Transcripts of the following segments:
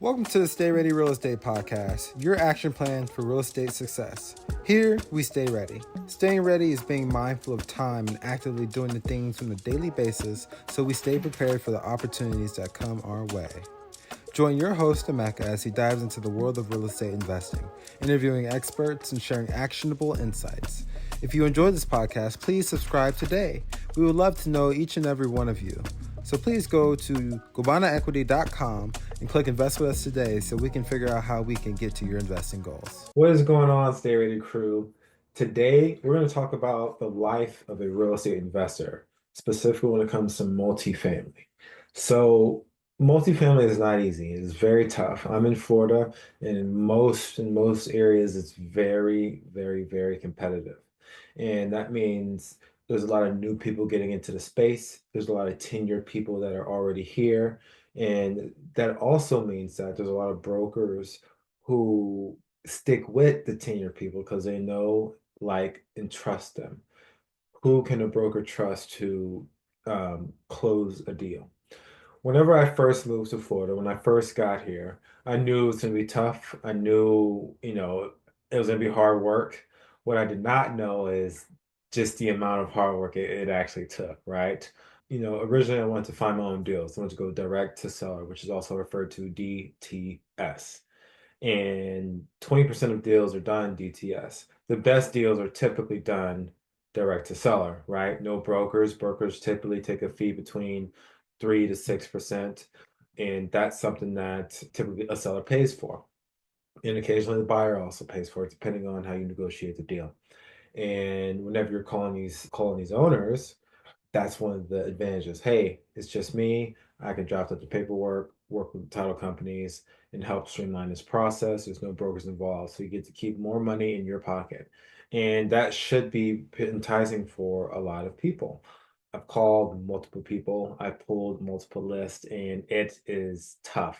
Welcome to the Stay Ready Real Estate Podcast, your action plan for real estate success. Here, we stay ready. Staying ready is being mindful of time and actively doing the things on a daily basis so we stay prepared for the opportunities that come our way. Join your host, Emeka, as he dives into the world of real estate investing, interviewing experts and sharing actionable insights. If you enjoyed this podcast, please subscribe today. We would love to know each and every one of you. So please go to ogbonnaequity.com and click Invest with us today so we can figure out how we can get to your investing goals. What is going on, Stay Ready crew? Today, we're going to talk about the life of a real estate investor, specifically when it comes to multifamily. So, multifamily is not easy. It's very tough. I'm in Florida, and in most areas, it's very, very, very competitive. And that means there's a lot of new people getting into the space. There's a lot of tenured people that are already here. And that also means that there's a lot of brokers who stick with the tenured people because they know, like, and trust them. Who can a broker trust to close a deal? Whenever I first moved to Florida, when I first got here, I knew it was going to be tough. I knew, it was going to be hard work. What I did not know is just the amount of hard work it actually took, right? Originally I wanted to find my own deals. I wanted to go direct to seller, which is also referred to DTS. And 20% of deals are done DTS. The best deals are typically done direct to seller, right? No brokers. Brokers typically take a fee between 3 to 6%, and that's something that typically a seller pays for. And occasionally the buyer also pays for it, depending on how you negotiate the deal. And whenever you're calling these owners, that's one of the advantages. Hey, it's just me. I can draft up the paperwork, work with the title companies, and help streamline this process. There's no brokers involved, so you get to keep more money in your pocket. And that should be enticing for a lot of people. I've called multiple people, I pulled multiple lists, and it is tough.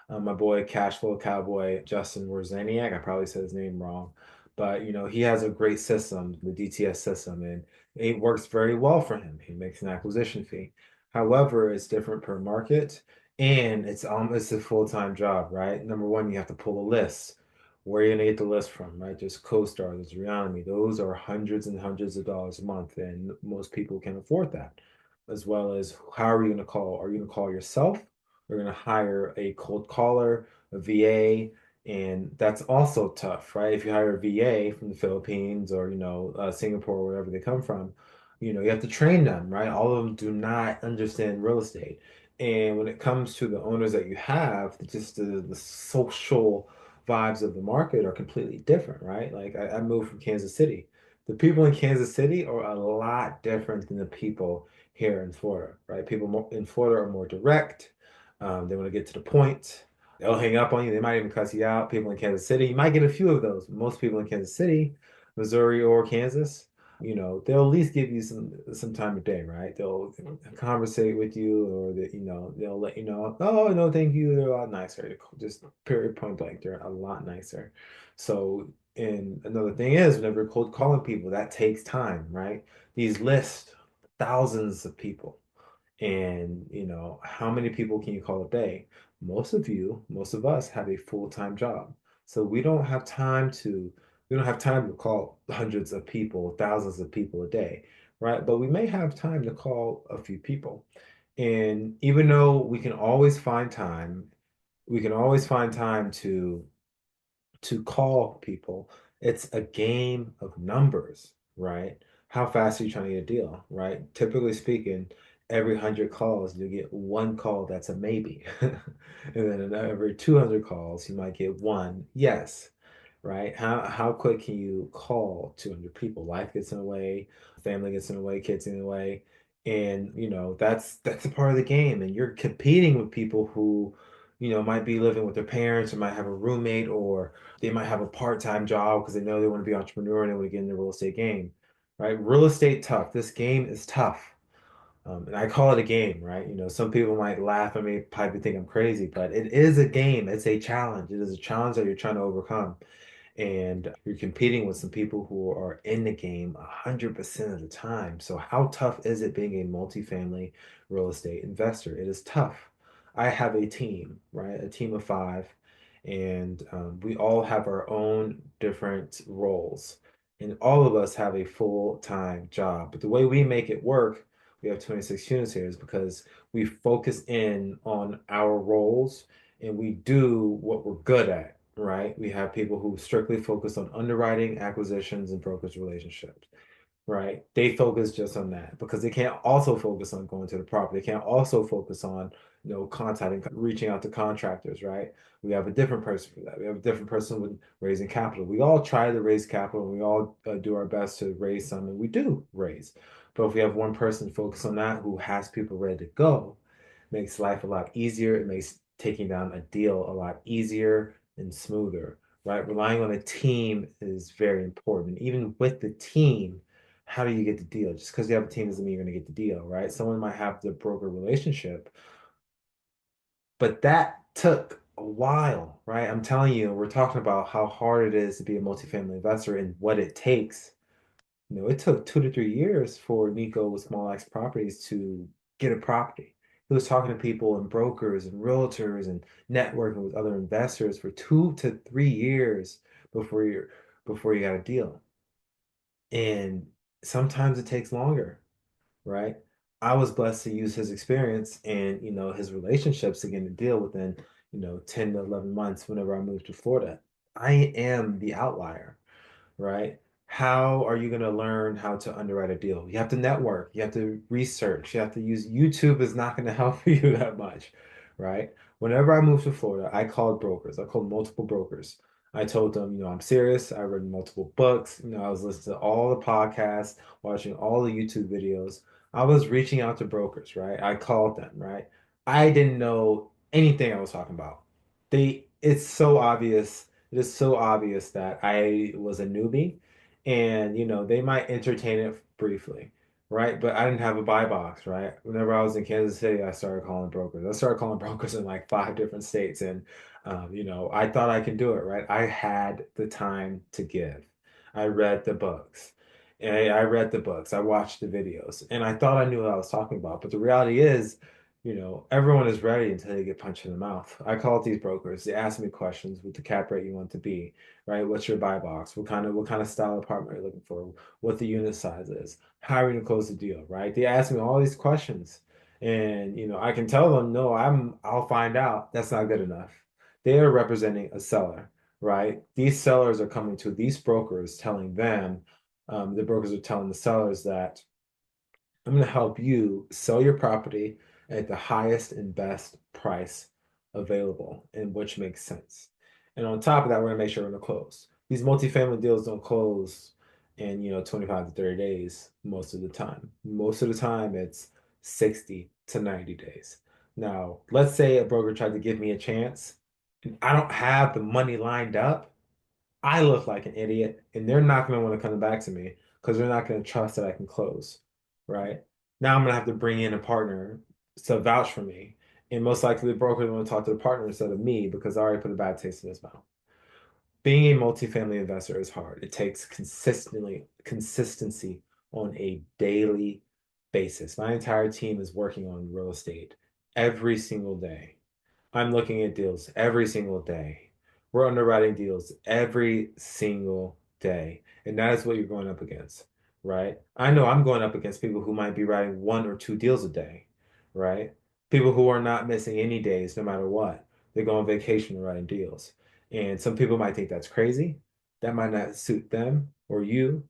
My boy Cashflow Cowboy Justin Warzaniak, I probably said his name wrong, but he has a great system, the DTS system, and it works very well for him. He makes an acquisition fee. However, it's different per market, and it's a full-time job, right? Number one, you have to pull a list. Where are you gonna get the list from, right? There's CoStar, there's Reonomy. Those are hundreds and hundreds of dollars a month, and most people can afford that. As well as, how are you gonna call? Are you gonna call yourself? Or are you gonna hire a cold caller, a VA? And that's also tough, right? If you hire a VA from the Philippines or Singapore, wherever they come from, you have to train them, right? All of them do not understand real estate. And when it comes to the owners that you have, just the social vibes of the market are completely different, right? Like I moved from Kansas City. The people in Kansas City are a lot different than the people here in Florida, right? In Florida are more direct. They want to get to the point. They'll hang up on you. They might even cuss you out. People in Kansas City, you might get a few of those. Most people in Kansas City, Missouri, or Kansas, they'll at least give you some time of day, right? They'll conversate with you, or they'll let you know, oh no, thank you. They're a lot nicer. Just period, point blank, they're a lot nicer. So, and another thing is, whenever you're cold calling people, that takes time, right? These lists, thousands of people. And how many people can you call a day? Most of us have a full-time job. So we don't have time to call hundreds of people, thousands of people a day, right? But we may have time to call a few people. And even though we can always find time to call people. It's a game of numbers, right? How fast are you trying to get a deal, right? Typically speaking, every 100 calls, you get one call that's a maybe. And then in every 200 calls, you might get one yes, right? How quick can you call 200 people? Life gets in the way, family gets in the way, kids in the way. And that's a part of the game. And you're competing with people who might be living with their parents or might have a roommate, or they might have a part-time job because they know they want to be entrepreneur and they want to get in the real estate game, right? Real estate tough. This game is tough. And I call it a game, right? Some people might laugh at me, probably think I'm crazy, but it is a game. It's a challenge. It is a challenge that you're trying to overcome. And you're competing with some people who are in the game 100% of the time. So how tough is it being a multifamily real estate investor? It is tough. I have a team, right? A team of five, and we all have our own different roles, and all of us have a full-time job. But the way we make it work, we have 26 units here, is because we focus in on our roles and we do what we're good at, right? We have people who strictly focus on underwriting, acquisitions, and brokerage relationships, right? They focus just on that because they can't also focus on going to the property. They can't also focus on, contacting, reaching out to contractors, right? We have a different person for that. We have a different person with raising capital. We all try to raise capital and we all do our best to raise some, and we do raise. But if we have one person focused on that who has people ready to go, it makes life a lot easier. It makes taking down a deal a lot easier and smoother, right? Relying on a team is very important. Even with the team, how do you get the deal? Just because you have a team doesn't mean you're going to get the deal, right? Someone might have the broker relationship, but that took a while, right? I'm telling you, we're talking about how hard it is to be a multifamily investor and what it takes. It took 2 to 3 years for Nico with Small Axe Properties to get a property. He was talking to people and brokers and realtors and networking with other investors for 2 to 3 years before you got a deal. And sometimes it takes longer, right? I was blessed to use his experience and, his relationships to get a deal within, 10 to 11 months whenever I moved to Florida. I am the outlier, right? How are you going to learn how to underwrite a deal? You have to network, you have to research, you have to use YouTube is not going to help you that much, right? Whenever I moved to Florida, I called brokers. I called multiple brokers. I told them, I'm serious. I read multiple books. I was listening to all the podcasts, watching all the YouTube videos. I was reaching out to brokers, right? I called them, right? I didn't know anything I was talking about. It's so obvious. It is so obvious that I was a newbie and, they might entertain it briefly, right? But I didn't have a buy box, right? Whenever I was in Kansas City, I started calling brokers. I started calling brokers in like 5 different states. And, I thought I could do it, right? I had the time to give. I read the books. I read the books. I watched the videos and I thought I knew what I was talking about. But the reality is, everyone is ready until they get punched in the mouth. I called these brokers. They asked me questions with the cap rate you want to be, right? What's your buy box? What kind of style apartment are you looking for? What the unit size is? How are you gonna close the deal, right? They asked me all these questions. And I can tell them, no, I'll find out. That's not good enough. They are representing a seller, right? These sellers are coming to these brokers telling them, the brokers are telling the sellers that I'm going to help you sell your property at the highest and best price available, and which makes sense. And on top of that, we're going to make sure we're going to close. These multifamily deals don't close in, 25 to 30 days most of the time. Most of the time, it's 60 to 90 days. Now, let's say a broker tried to give me a chance and I don't have the money lined up. I look like an idiot, and they're not going to want to come back to me because they're not going to trust that I can close, right? Now I'm going to have to bring in a partner to vouch for me, and most likely the broker is going to talk to the partner instead of me because I already put a bad taste in his mouth. Being a multifamily investor is hard. It takes consistency on a daily basis. My entire team is working on real estate every single day. I'm looking at deals every single day. We're underwriting deals every single day. And that is what you're going up against, right? I know I'm going up against people who might be writing 1 or 2 deals a day, right? People who are not missing any days no matter what. They go on vacation and writing deals. And some people might think that's crazy. That might not suit them or you.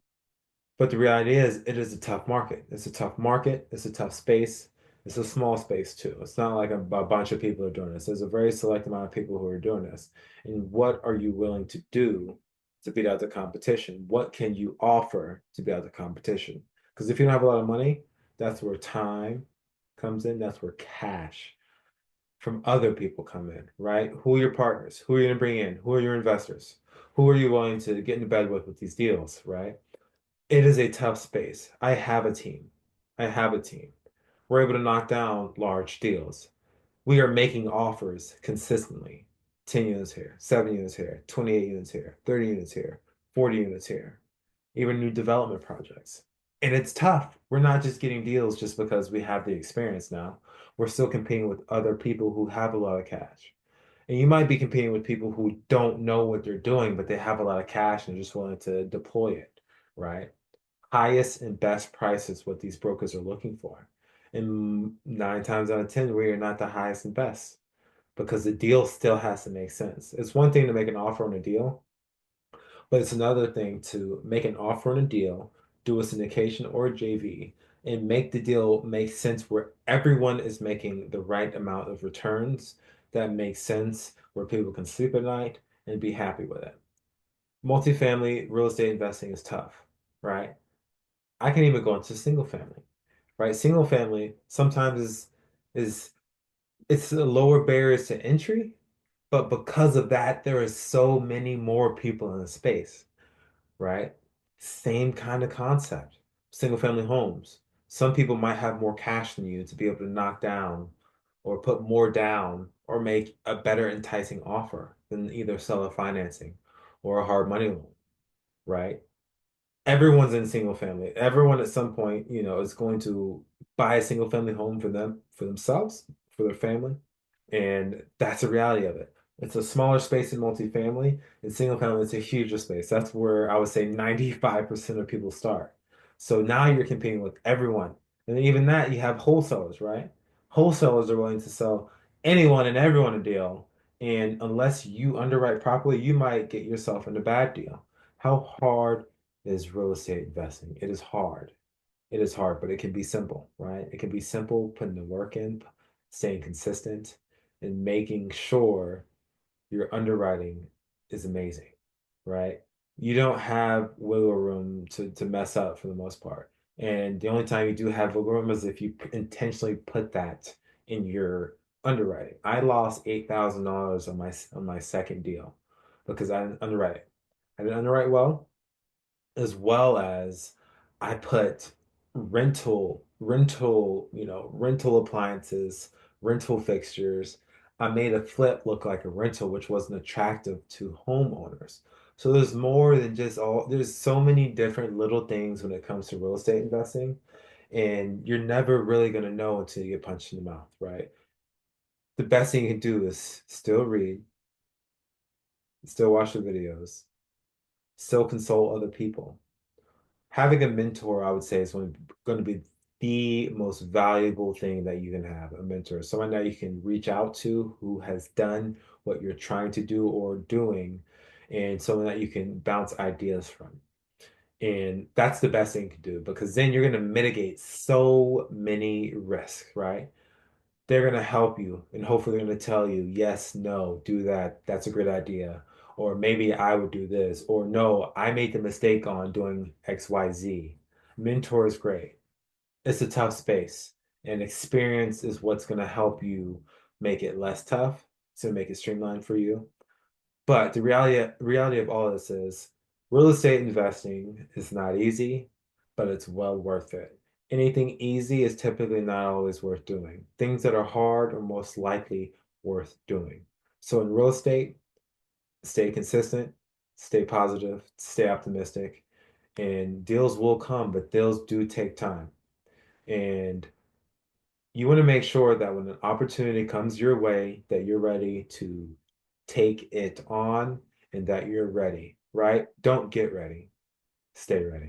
But the reality is, it is a tough market. It's a tough market. It's a tough space. It's a small space too. It's not like a bunch of people are doing this. There's a very select amount of people who are doing this. And what are you willing to do to beat out the competition? What can you offer to beat out the competition? Because if you don't have a lot of money, that's where time comes in. That's where cash from other people come in, right? Who are your partners? Who are you going to bring in? Who are your investors? Who are you willing to get into bed with these deals, right? It is a tough space. I have a team. I have a team. We're able to knock down large deals. We are making offers consistently. 10 units here, 7 units here, 28 units here, 30 units here, 40 units here, even new development projects. And it's tough. We're not just getting deals just because we have the experience now. we're still competing with other people who have a lot of cash. And you might be competing with people who don't know what they're doing, but they have a lot of cash and just willing to deploy it, right? Highest and best price is what these brokers are looking for. And 9 times out of 10, we are not the highest and best because the deal still has to make sense. It's one thing to make an offer on a deal, but it's another thing to make an offer on a deal, do a syndication or a JV, and make the deal make sense where everyone is making the right amount of returns that makes sense, where people can sleep at night and be happy with it. Multifamily real estate investing is tough, right? I can even go into single family, right? Single family sometimes is it's a lower barriers to entry, but because of that, there are so many more people in the space, right? Same kind of concept. Single family homes. Some people might have more cash than you to be able to knock down or put more down or make a better enticing offer than either seller financing or a hard money loan, right? Everyone's in single family. Everyone at some point, is going to buy a single family home for them, for themselves, for their family. And that's the reality of it. It's a smaller space in multifamily. In single family, it's a huger space. That's where I would say 95% of people start. So now you're competing with everyone. And then even that, you have wholesalers, right? Wholesalers are willing to sell anyone and everyone a deal. And unless you underwrite properly, you might get yourself in a bad deal. How hard is real estate investing? It is hard. It is hard, but it can be simple, right? It can be simple, putting the work in, staying consistent, and making sure your underwriting is amazing, right? You don't have wiggle room to mess up for the most part. And the only time you do have wiggle room is if you intentionally put that in your underwriting. I lost $8,000 on my second deal because I didn't underwrite it. I didn't underwrite well, as well as I put rental appliances, rental fixtures. I made a flip look like a rental, which wasn't attractive to homeowners. So there's more than there's so many different little things when it comes to real estate investing, and you're never really going to know until you get punched in the mouth, right? The best thing you can do is still read, still watch the videos, still consult other people. Having a mentor, I would say, is going to be the most valuable thing that you can have, a mentor. Someone that you can reach out to who has done what you're trying to do or doing, and someone that you can bounce ideas from. And that's the best thing you can do because then you're going to mitigate so many risks, right? They're going to help you and hopefully they're going to tell you, yes, no, do that. That's a great idea. Or maybe I would do this. Or no, I made the mistake on doing XYZ. Mentor is great. It's a tough space. And experience is what's going to help you make it less tough. To make it streamlined for you. But the reality of all this is real estate investing is not easy, but it's well worth it. Anything easy is typically not always worth doing. Things that are hard are most likely worth doing. So in real estate, stay consistent, stay positive, stay optimistic, and deals will come, but deals do take time. And you want to make sure that when an opportunity comes your way, that you're ready to take it on and that you're ready, right? Don't get ready. Stay ready.